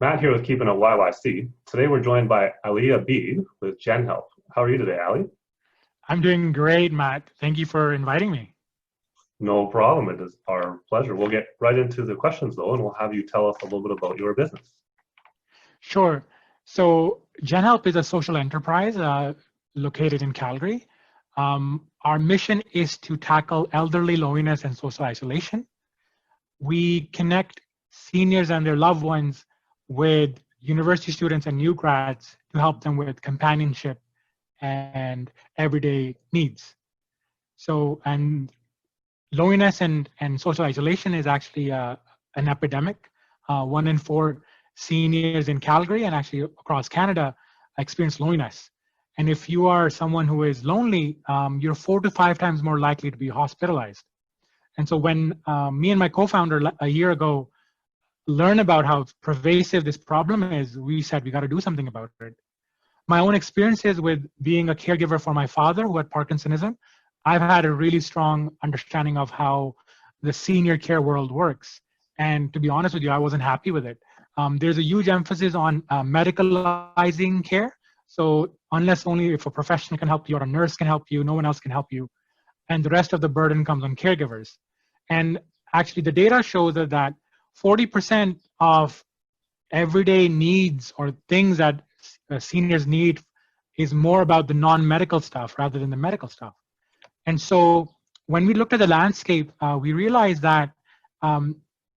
Matt here with Keeping It YYC. Today we're joined by Ali Abid with GenHelp. How are you today, Ali? I'm doing great, Matt. Thank you for inviting me. No problem. It is our pleasure. We'll get right into the questions though, and we'll have you tell us a little bit about your business. Sure. So GenHelp is a social enterprise located in Calgary. Our mission is to tackle elderly loneliness and social isolation. We connect seniors and their loved ones with university students and new grads to help them with companionship and everyday needs. And loneliness and social isolation is actually an epidemic. 1 in 4 seniors in Calgary and actually across Canada experience loneliness. And if you are someone who is lonely, you're 4 to 5 times more likely to be hospitalized. And so when me and my co-founder a year ago learned about how pervasive this problem is, we said we got to do something about it. My own experiences with being a caregiver for my father who had Parkinsonism, I've had a really strong understanding of how the senior care world works. And to be honest with you, I wasn't happy with it. There's a huge emphasis on medicalizing care. So unless only if a professional can help you or a nurse can help you, no one else can help you. And the rest of the burden comes on caregivers. And actually the data shows that 40% of everyday needs or things that seniors need is more about the non-medical stuff rather than the medical stuff. And so when we looked at the landscape, we realized that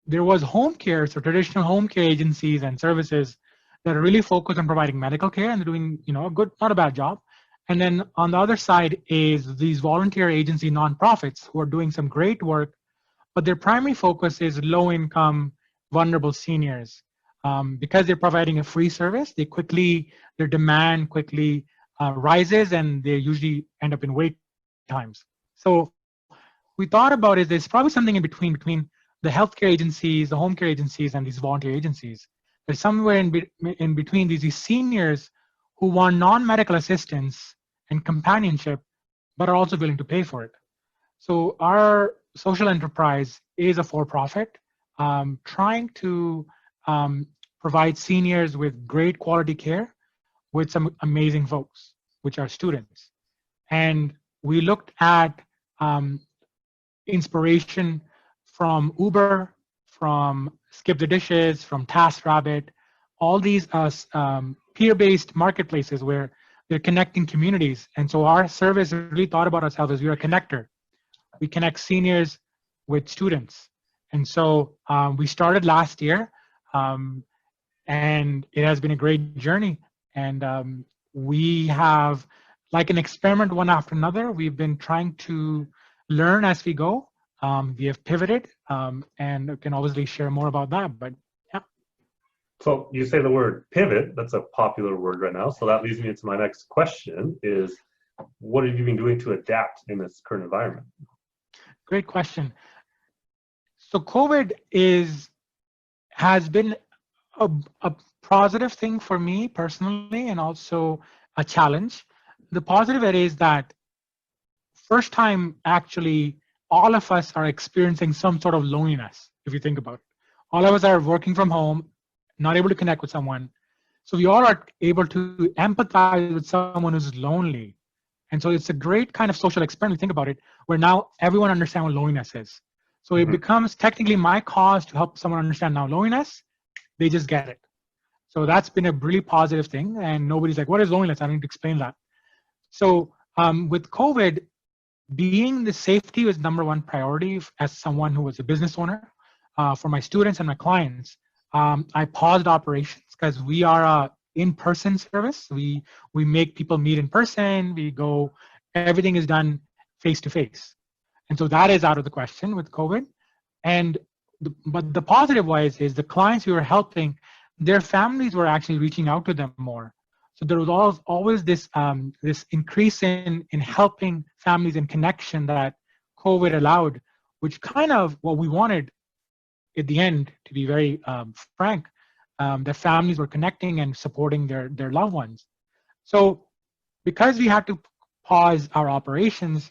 there was home care, so traditional home care agencies and services that are really focused on providing medical care and they're doing, a good, not a bad job. And then on the other side is these volunteer agency nonprofits who are doing some great work, but their primary focus is low-income, vulnerable seniors. Because they're providing a free service, their demand quickly rises and they usually end up in wait times. So we thought about it, there's probably something in between the healthcare agencies, the home care agencies, and these volunteer agencies. There's somewhere in between these seniors who want non-medical assistance and companionship, but are also willing to pay for it. So our social enterprise is a for-profit, trying to provide seniors with great quality care with some amazing folks, which are students. And we looked at inspiration from Uber, from Skip the Dishes, from TaskRabbit, all these peer-based marketplaces where they're connecting communities. And so our service really thought about ourselves as we're a connector. We connect seniors with students. And so we started last year, and it has been a great journey. And we have, like an experiment one after another, we've been trying to learn as we go. We have pivoted, and I can obviously share more about that, but yeah. So you say the word pivot, that's a popular word right now. So that leads me into my next question is, what have you been doing to adapt in this current environment? Great question. So COVID has been a positive thing for me personally and also a challenge. The positive is that first time actually all of us are experiencing some sort of loneliness, if you think about it. All of us are working from home, not able to connect with someone. So we all are able to empathize with someone who's lonely. And so it's a great kind of social experiment, think about it, where now everyone understands what loneliness is. So it becomes technically my cause to help someone understand now loneliness, they just get it. So that's been a really positive thing. And nobody's like, what is loneliness? I need to explain that. So with COVID, being the safety was #1 priority as someone who was a business owner for my students and my clients. I paused operations because we are a in-person service. We make people meet in person. We go, everything is done face-to-face. And so that is out of the question with COVID. But the positive wise is the clients we were helping, their families were actually reaching out to them more. So there was always this increase in helping families and connection that COVID allowed, which kind of what we wanted at the end, to be very frank, that families were connecting and supporting their loved ones. So because we had to pause our operations,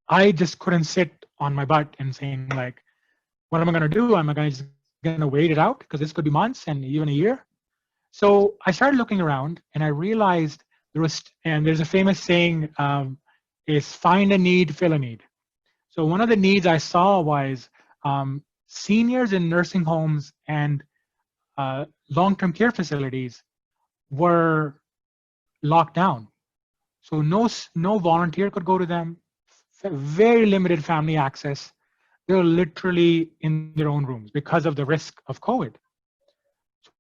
I just couldn't sit on my butt and saying like, what am I going to do? Am I going to just going to wait it out because this could be months and even a year. So I started looking around and I realized there's a famous saying, is find a need, fill a need. So one of the needs I saw was seniors in nursing homes and long-term care facilities were locked down. So no volunteer could go to them, very limited family access. They were literally in their own rooms because of the risk of COVID. So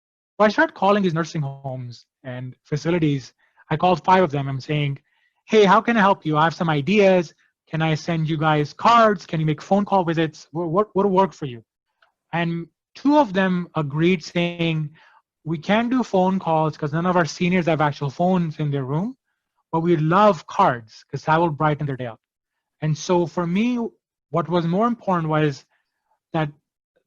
I started calling these nursing homes and facilities. I called 5 of them. I'm saying, hey, how can I help you? I have some ideas. Can I send you guys cards? Can you make phone call visits? What will work for you? And 2 of them agreed saying, we can do phone calls because none of our seniors have actual phones in their room, but we love cards because that will brighten their day up. And so for me, what was more important was that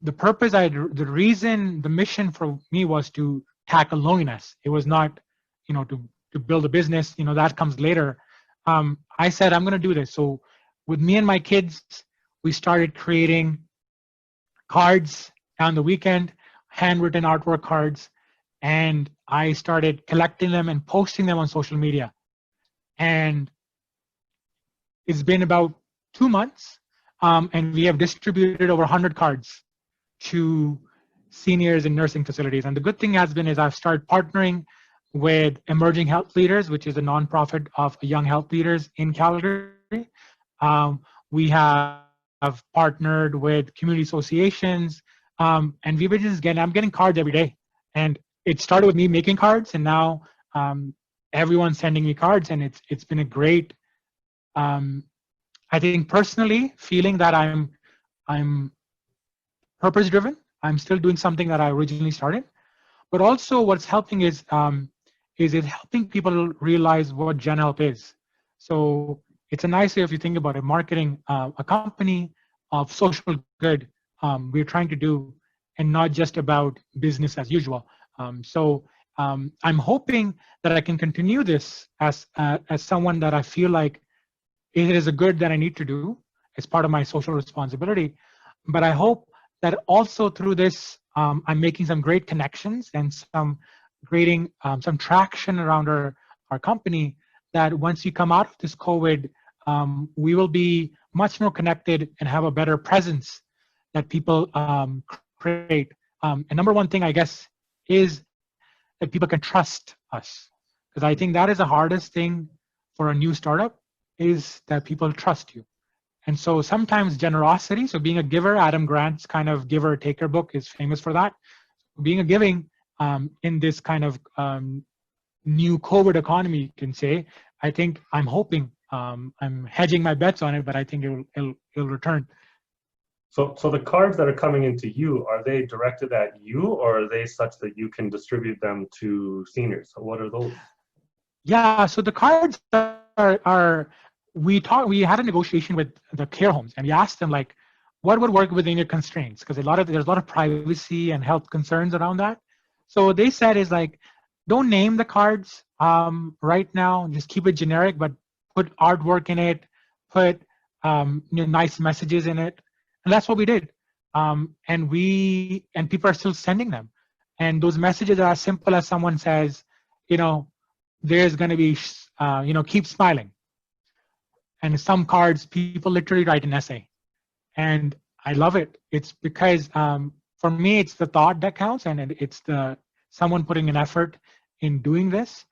the purpose, the reason, the mission for me was to tackle loneliness. It was not, to build a business, that comes later. I said, I'm going to do this. So with me and my kids, we started creating cards on the weekend, handwritten artwork cards, and I started collecting them and posting them on social media. And it's been about 2 months, and we have distributed over 100 cards to seniors in nursing facilities. And the good thing has been is I've started partnering with Emerging Health Leaders, which is a nonprofit of young health leaders in Calgary. We have partnered with community associations, and we've been I'm getting cards every day. And it started with me making cards, and now everyone's sending me cards, and it's been a great, I think personally, feeling that I'm purpose driven. I'm still doing something that I originally started, but also what's helping is it helping people realize what GenHelp is. So it's a nice way, if you think about it, marketing a company of social good we're trying to do, and not just about business as usual. So I'm hoping that I can continue this as someone that I feel like it is a good that I need to do as part of my social responsibility. But I hope that also through this, I'm making some great connections and creating some traction around our company, that once we come out of this COVID, we will be much more connected and have a better presence that people create. And number one thing, I guess, is that people can trust us. Because I think that is the hardest thing for a new startup, is that people trust you. And so sometimes generosity, so being a giver, Adam Grant's kind of giver taker book is famous for that. Being a giving in this kind of new COVID economy, you can say, I think I'm hoping, I'm hedging my bets on it, but I think it'll return. So the cards that are coming into you, are they directed at you, or are they such that you can distribute them to seniors? So what are those? Yeah, so the cards are we had a negotiation with the care homes, and we asked them, like, what would work within your constraints, because there's a lot of privacy and health concerns around that. So they said is like, don't name the cards right now, just keep it generic, but put artwork in it, put nice messages in it. And that's what we did. And people are still sending them. And those messages are as simple as someone says, there's going to be, keep smiling. And some cards, people literally write an essay. And I love it. It's because for me, it's the thought that counts, and it's someone putting an effort in doing this.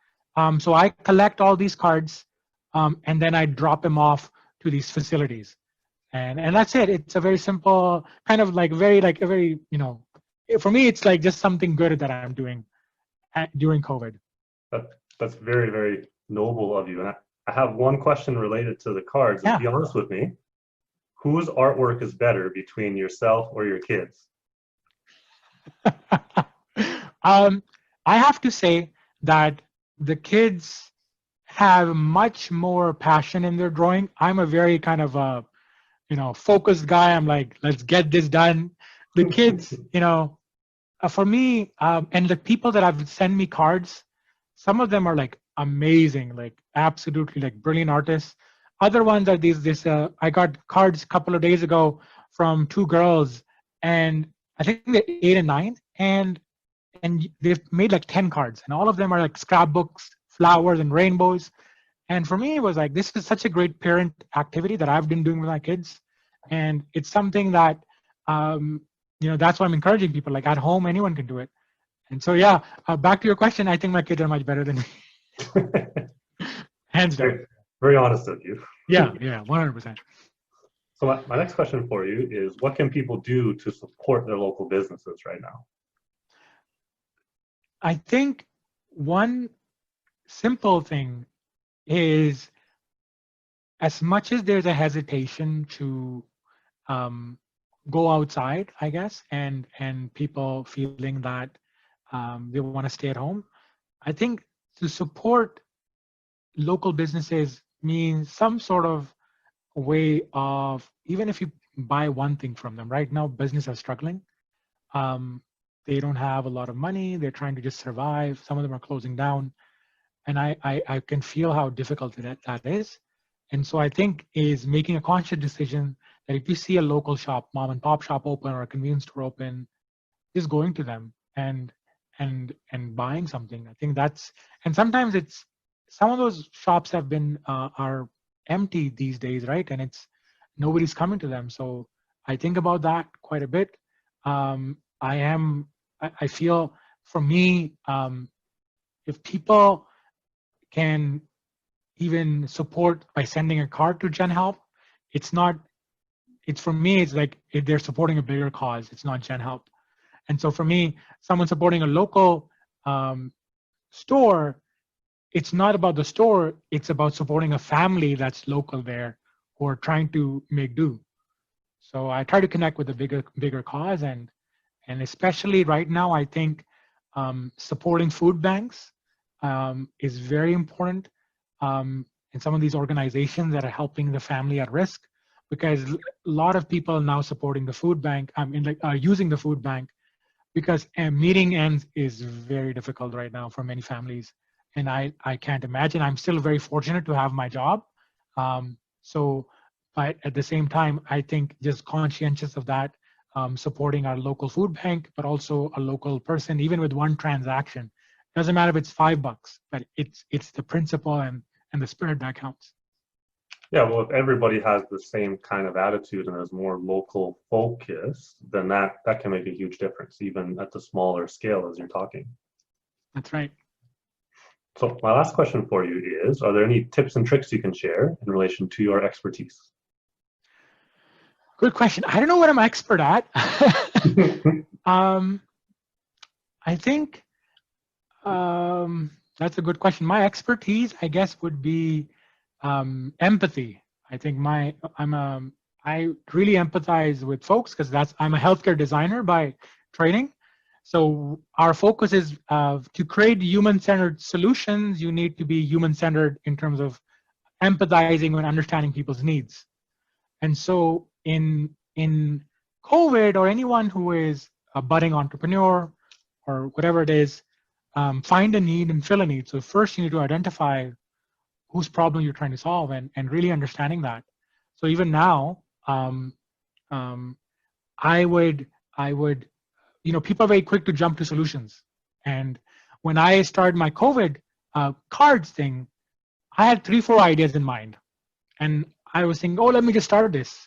So I collect all these cards, and then I drop them off to these facilities. And that's it. It's a very simple, kind of like for me, it's like just something good that I'm doing during COVID. That's very, very noble of you. And I have one question related to the cards. Yeah. Be honest with me. Whose artwork is better between yourself or your kids? I have to say that the kids have much more passion in their drawing. I'm a very kind of focused guy. I'm like, let's get this done. The kids, for me, and the people that have sent me cards, some of them are like amazing, like absolutely like brilliant artists. Other ones are I got cards a couple of days ago from 2 girls, and I think they're 8 and 9, and they've made like 10 cards, and all of them are like scrapbooks, flowers, and rainbows. And for me, it was like, this is such a great parent activity that I've been doing with my kids. And it's something that, that's why I'm encouraging people, like at home, anyone can do it. And so, yeah, back to your question, I think my kids are much better than me. Hands down. Very, very honest of you. Yeah, 100%. So my next question for you is, what can people do to support their local businesses right now? I think one simple thing is, as much as there's a hesitation to go outside, I guess, and people feeling that they want to stay at home, I think to support local businesses means some sort of way of, even if you buy one thing from them. Right now, businesses are struggling. They don't have a lot of money. They're trying to just survive. Some of them are closing down. And I can feel how difficult that is. And so I think is making a conscious decision that if you see a local shop, mom and pop shop open or a convenience store open, just going to them and buying something. I think that's, and sometimes it's, some of those shops have been are empty these days, right? And it's, nobody's coming to them. So I think about that quite a bit. I feel for me, if people can even support by sending a card to GenHelp, it's for me, it's like they're supporting a bigger cause. It's not GenHelp. And so for me, someone supporting a local store, it's not about the store, it's about supporting a family that's local there who are trying to make do. So I try to connect with a bigger cause, and especially right now, I think supporting food banks is very important in some of these organizations that are helping the family at risk, because a lot of people are now supporting the food bank, using the food bank, because meeting ends is very difficult right now for many families. And I can't imagine. I'm still very fortunate to have my job. But at the same time, I think just conscientious of that, supporting our local food bank, but also a local person, even with one transaction. Doesn't matter if it's $5, but it's the principle and the spirit that counts. Yeah, well, if everybody has the same kind of attitude and is more local focused, then that can make a huge difference, even at the smaller scale as you're talking. That's right. So my last question for you is, are there any tips and tricks you can share in relation to your expertise? Good question. I don't know what I'm expert at. I think that's a good question. My expertise, I guess, would be empathy. I think I really empathize with folks because I'm a healthcare designer by training. So our focus is to create human-centered solutions. You need to be human-centered in terms of empathizing and understanding people's needs. And so in COVID, or anyone who is a budding entrepreneur or whatever it is, find a need and fill a need. So first you need to identify whose problem you're trying to solve and really understanding that. So even now, I would, people are very quick to jump to solutions. And when I started my COVID cards thing, I had 3-4 ideas in mind. And I was thinking, oh, let me just start this.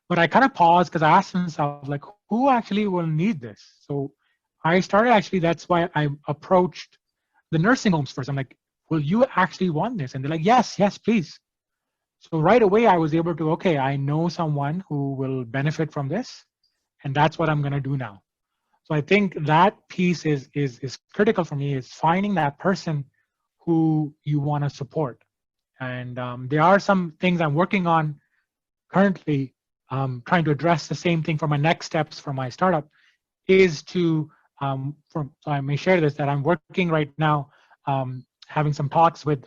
But I kind of paused because I asked myself, like, who actually will need this? So I started, actually, that's why I approached the nursing homes first. I'm like, will you actually want this? And they're like, yes, please. So right away, I was able to, okay, I know someone who will benefit from this, and that's what I'm going to do now. So I think that piece is critical for me, is finding that person who you want to support. And there are some things I'm working on currently, trying to address the same thing for my next steps for my startup, is to, so I may share this, that I'm working right now, having some talks with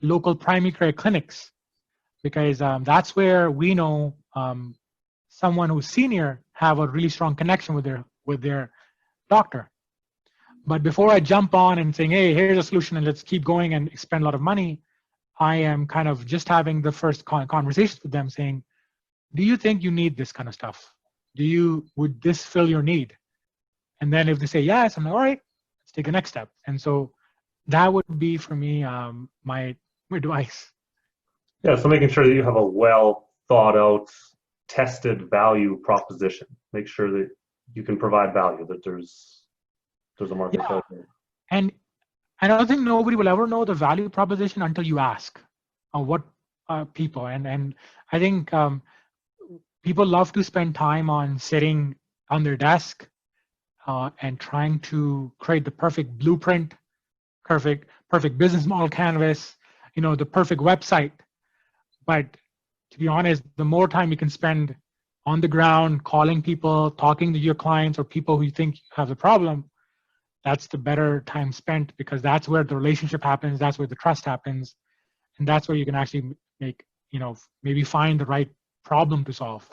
local primary care clinics, because that's where we know someone who's senior have a really strong connection with their doctor. But before I jump on and saying, hey, here's a solution and let's keep going and spend a lot of money, I am kind of just having the first conversations with them saying, do you think you need this kind of stuff? would this fill your need? And then if they say yes, I'm like, all right, let's take the next step. And so that would be for me my advice. Yeah, so making sure that you have a well thought out, tested value proposition. Make sure that you can provide value, that there's a market out there. And I don't think nobody will ever know the value proposition until you ask what people. And I think people love to spend time on sitting on their desk and trying to create the perfect blueprint, perfect business model canvas, the perfect website. But to be honest, the more time you can spend on the ground, calling people, talking to your clients or people who you think have the problem, that's the better time spent, because that's where the relationship happens, that's where the trust happens, and that's where you can actually make, maybe find the right problem to solve.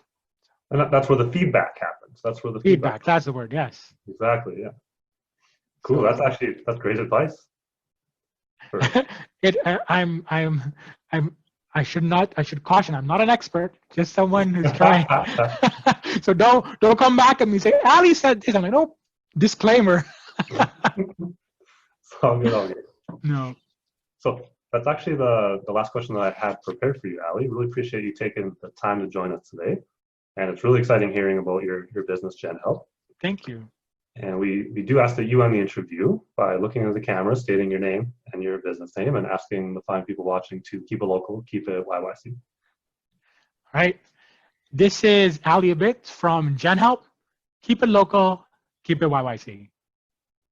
And that's where the feedback happens. That's where the feedback. That's the word. Yes. Exactly. Yeah. Cool. So, that's great advice. I should caution, I'm not an expert, just someone who's trying. So don't come back at me and say, Ali said this. I'm like, no, disclaimer. It's all good. No. So that's actually the last question that I had prepared for you, Ali. Really appreciate you taking the time to join us today. And it's really exciting hearing about your business, GenHelp. Thank you. And we do ask that you end the interview by looking at the camera, stating your name and your business name, and asking the fine people watching to keep it local, keep it YYC. All right. This is Ali Abid from GenHelp. Keep it local, keep it YYC.